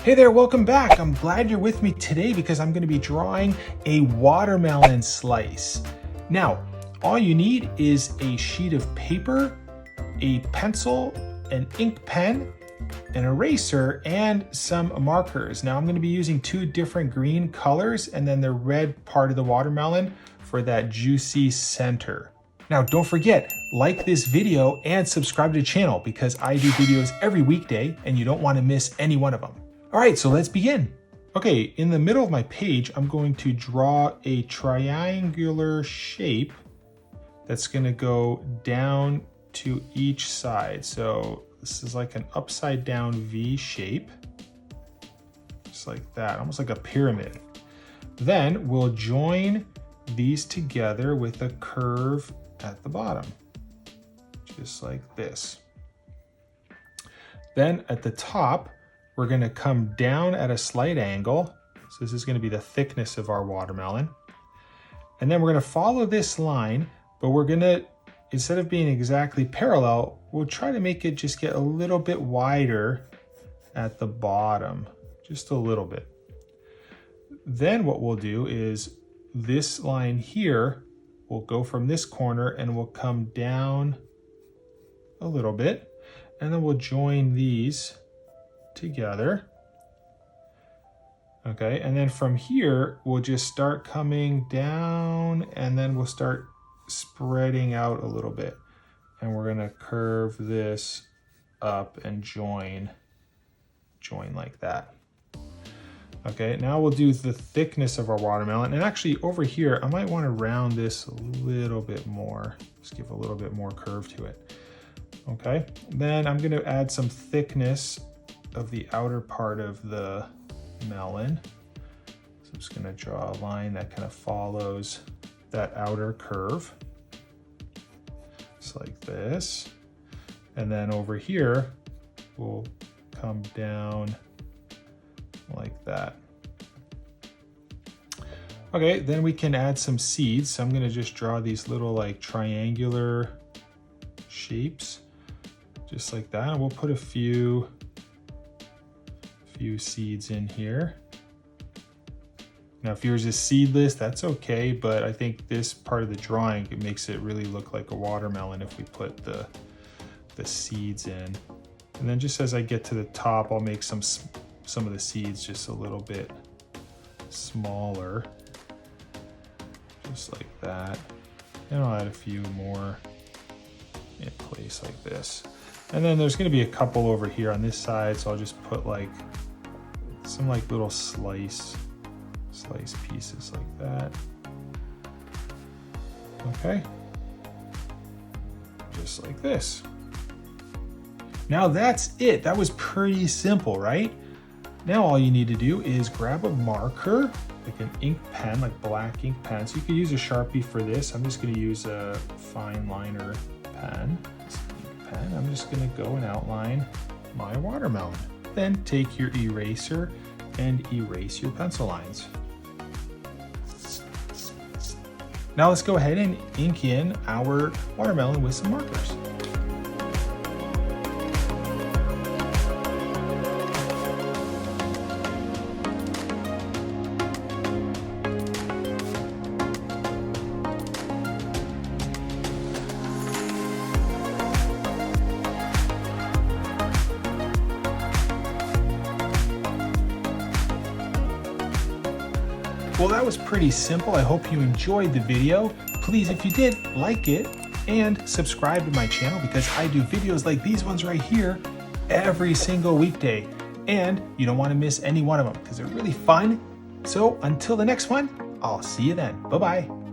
Hey there, welcome back. I'm glad you're with me today because I'm going to be drawing a watermelon slice. Now, all you need is a sheet of paper, a pencil, an ink pen, an eraser, and some markers. Now I'm going to be using two different green colors and then the red part of the watermelon for that juicy center. Now don't forget, like this video and subscribe to the channel because I do videos every weekday and you don't want to miss any one of them. All right, so let's begin. Okay, in the middle of my page, I'm going to draw a triangular shape that's going to go down to each side. So this is like an upside down V shape, just like that, almost like a pyramid. Then we'll join these together with a curve at the bottom, just like this. Then at the top, we're going to come down at a slight angle. So this is going to be the thickness of our watermelon. And then we're going to follow this line, but we're going to, instead of being exactly parallel, we'll try to make it just get a little bit wider at the bottom, just a little bit. Then what we'll do is this line here will go from this corner and we'll come down a little bit, and then we'll join these together. Okay, and then from here we'll just start coming down and then we'll start spreading out a little bit, and we're going to curve this up and join like that. Okay, now we'll do the thickness of our watermelon, and actually over here I might want to round this a little bit more, just give a little bit more curve to it. Okay, then I'm going to add some thickness of the outer part of the melon. So I'm just going to draw a line that kind of follows that outer curve, just like this. And then over here, we'll come down like that. Okay, then we can add some seeds. So I'm going to just draw these little like triangular shapes, just like that. And we'll put a few seeds in here. Now if yours is seedless, that's okay, but I think this part of the drawing, it makes it really look like a watermelon if we put the seeds in. And then just as I get to the top, I'll make some of the seeds just a little bit smaller, just like that. And I'll add a few more in place like this. And then there's going to be a couple over here on this side, so I'll just put like some like little slice pieces like that. Okay, just like this. Now that's it. That was pretty simple, right? Now all you need to do is grab a marker, like an ink pen, like black ink pen. So you could use a Sharpie for this. I'm just going to use a fine liner pen. I'm just going to go and outline my watermelon. Then take your eraser and erase your pencil lines. Now let's go ahead and ink in our watermelon with some markers. Well, that was pretty simple. I hope you enjoyed the video. Please, if you did, like it and subscribe to my channel because I do videos like these ones right here every single weekday. And you don't want to miss any one of them because they're really fun. So until the next one, I'll see you then. Bye-bye.